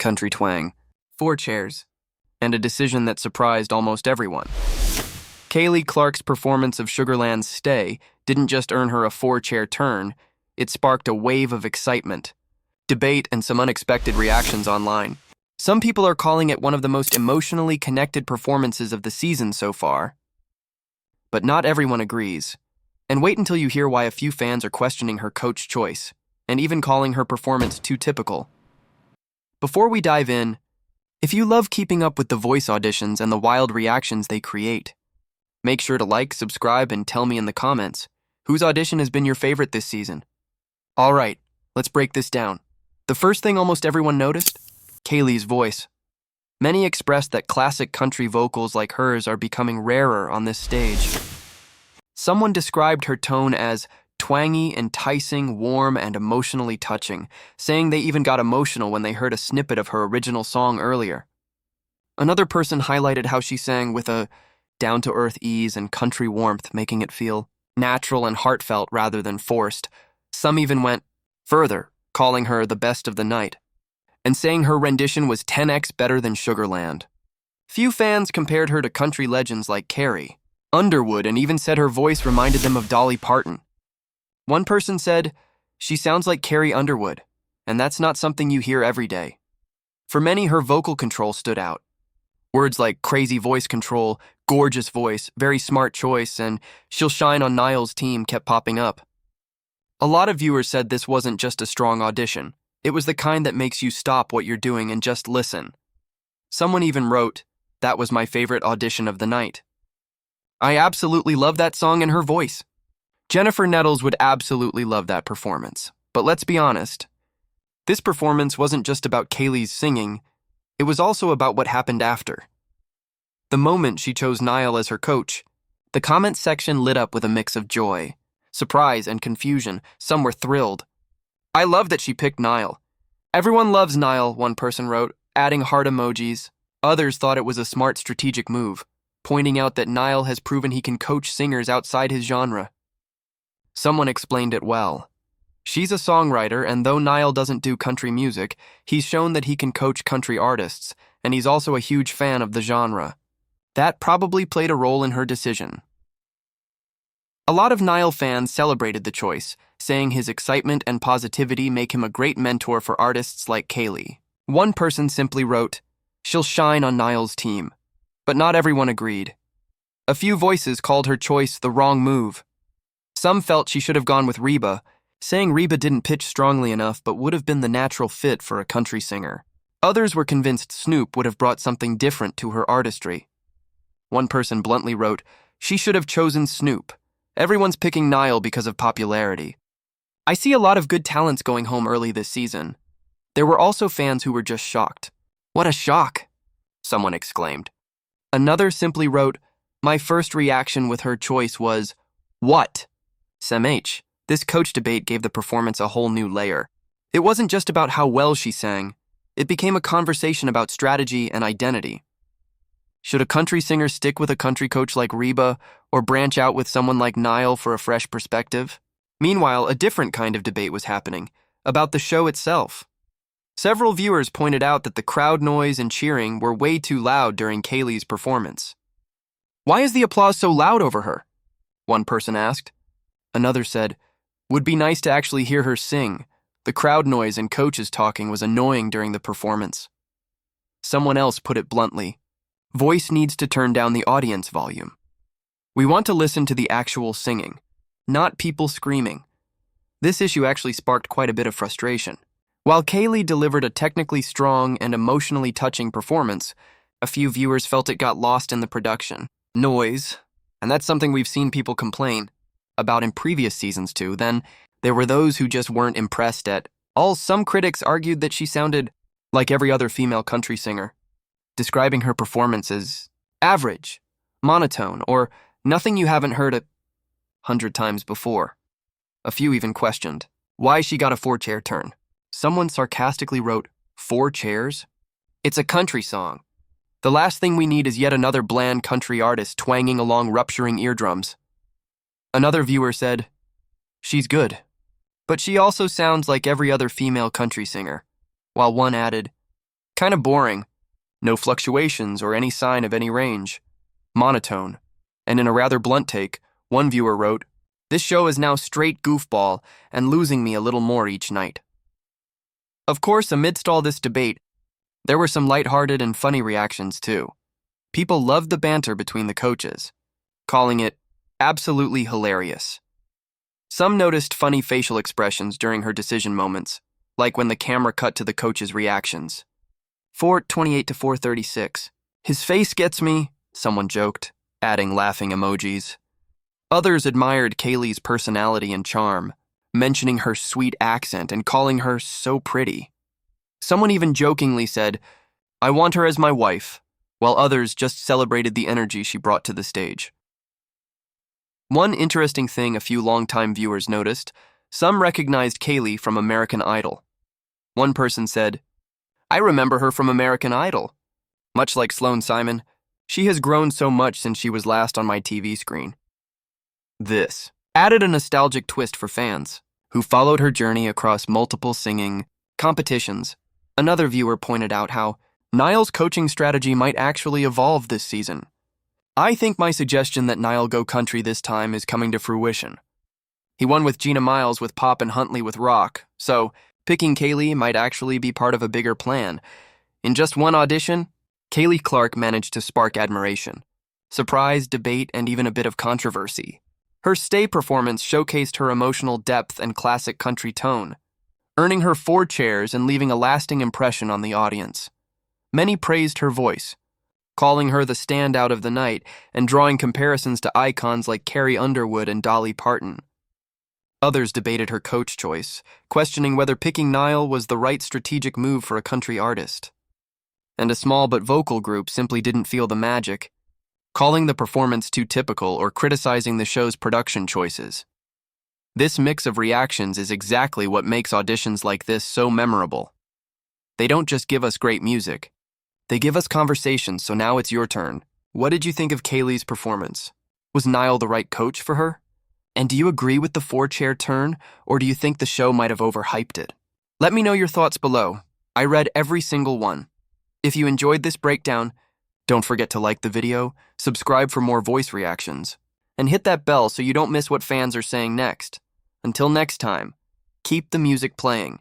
country twang, 4 chairs, and a decision that surprised almost everyone. Kayleigh Clark's performance of Sugarland's Stay didn't just earn her a 4-chair turn, it sparked a wave of excitement, debate, and some unexpected reactions online. Some people are calling it one of the most emotionally connected performances of the season so far. But not everyone agrees. And wait until you hear why a few fans are questioning her coach choice, and even calling her performance too typical. Before we dive in, if you love keeping up with the voice auditions and the wild reactions they create, make sure to like, subscribe, and tell me in the comments whose audition has been your favorite this season. All right, let's break this down. The first thing almost everyone noticed? Kayleigh's voice. Many expressed that classic country vocals like hers are becoming rarer on this stage. Someone described her tone as twangy, enticing, warm, and emotionally touching, saying they even got emotional when they heard a snippet of her original song earlier. Another person highlighted how she sang with a down-to-earth ease and country warmth, making it feel natural and heartfelt rather than forced. Some even went further, calling her the best of the night, and saying her rendition was 10x better than Sugarland. Few fans compared her to country legends like Carrie Underwood, and even said her voice reminded them of Dolly Parton. One person said, "She sounds like Carrie Underwood," and that's not something you hear every day. For many, her vocal control stood out. Words like crazy voice control, gorgeous voice, very smart choice, and she'll shine on Niall's team kept popping up. A lot of viewers said this wasn't just a strong audition. It was the kind that makes you stop what you're doing and just listen. Someone even wrote, "That was my favorite audition of the night. I absolutely love that song and her voice." Jennifer Nettles would absolutely love that performance. But let's be honest, this performance wasn't just about Kayleigh's singing, it was also about what happened after. The moment she chose Niall as her coach, the comment section lit up with a mix of joy, surprise, and confusion. Some were thrilled. "I love that she picked Niall. Everyone loves Niall," one person wrote, adding heart emojis. Others thought it was a smart strategic move, pointing out that Niall has proven he can coach singers outside his genre. Someone explained it well. She's a songwriter, and though Niall doesn't do country music, he's shown that he can coach country artists, and he's also a huge fan of the genre. That probably played a role in her decision. A lot of Niall fans celebrated the choice, saying his excitement and positivity make him a great mentor for artists like Kayleigh. One person simply wrote, "She'll shine on Niall's team." But not everyone agreed. A few voices called her choice the wrong move. Some felt she should have gone with Reba, saying Reba didn't pitch strongly enough but would have been the natural fit for a country singer. Others were convinced Snoop would have brought something different to her artistry. One person bluntly wrote, "She should have chosen Snoop. Everyone's picking Niall because of popularity." I see a lot of good talents going home early this season. There were also fans who were just shocked. "What a shock," someone exclaimed. Another simply wrote, "My first reaction with her choice was, what?" SMH. This coach debate gave the performance a whole new layer. It wasn't just about how well she sang. It became a conversation about strategy and identity. Should a country singer stick with a country coach like Reba or branch out with someone like Niall for a fresh perspective? Meanwhile, a different kind of debate was happening, about the show itself. Several viewers pointed out that the crowd noise and cheering were way too loud during Kayleigh's performance. "Why is the applause so loud over her?" one person asked. Another said, "Would be nice to actually hear her sing. The crowd noise and coaches talking was annoying during the performance." Someone else put it bluntly, "Voice needs to turn down the audience volume. We want to listen to the actual singing, not people screaming." This issue actually sparked quite a bit of frustration. While Kayleigh delivered a technically strong and emotionally touching performance, a few viewers felt it got lost in the production. Noise, and that's something we've seen people complain about in previous seasons too. Then there were those who just weren't impressed at all. Some critics argued that she sounded like every other female country singer, describing her performance as average, monotone, or nothing you haven't heard 100 times before. A few even questioned why she got a 4-chair turn. Someone sarcastically wrote, 4 chairs? It's a country song. The last thing we need is yet another bland country artist twanging along rupturing eardrums. Another viewer said, "She's good, but she also sounds like every other female country singer," while one added, Kinda boring. No fluctuations or any sign of any range. Monotone. And in a rather blunt take, one viewer wrote, "This show is now straight goofball and losing me a little more each night." Of course, amidst all this debate, there were some lighthearted and funny reactions too. People loved the banter between the coaches, calling it absolutely hilarious. Some noticed funny facial expressions during her decision moments, like when the camera cut to the coaches' reactions. 4:28 to 4:36. "His face gets me," someone joked, adding laughing emojis. Others admired Kayleigh's personality and charm, mentioning her sweet accent and calling her so pretty. Someone even jokingly said, "I want her as my wife," while others just celebrated the energy she brought to the stage. One interesting thing a few longtime viewers noticed, some recognized Kayleigh from American Idol. One person said, "I remember her from American Idol. Much like Sloane Simon, she has grown so much since she was last on my TV screen." This added a nostalgic twist for fans, who followed her journey across multiple singing competitions. Another viewer pointed out how Niall's coaching strategy might actually evolve this season. "I think my suggestion that Niall go country this time is coming to fruition. He won with Gina Miles with pop and Huntley with rock, so picking Kayleigh might actually be part of a bigger plan." In just one audition, Kayleigh Clark managed to spark admiration, surprise, debate, and even a bit of controversy. Her Stay performance showcased her emotional depth and classic country tone, earning her 4 chairs and leaving a lasting impression on the audience. Many praised her voice, calling her the standout of the night and drawing comparisons to icons like Carrie Underwood and Dolly Parton. Others debated her coach choice, questioning whether picking Niall was the right strategic move for a country artist. And a small but vocal group simply didn't feel the magic, calling the performance too typical or criticizing the show's production choices. This mix of reactions is exactly what makes auditions like this so memorable. They don't just give us great music, they give us conversations, so now it's your turn. What did you think of Kayleigh's performance? Was Niall the right coach for her? And do you agree with the 4-chair turn, or do you think the show might have overhyped it? Let me know your thoughts below. I read every single one. If you enjoyed this breakdown, don't forget to like the video, subscribe for more voice reactions, and hit that bell so you don't miss what fans are saying next. Until next time, keep the music playing.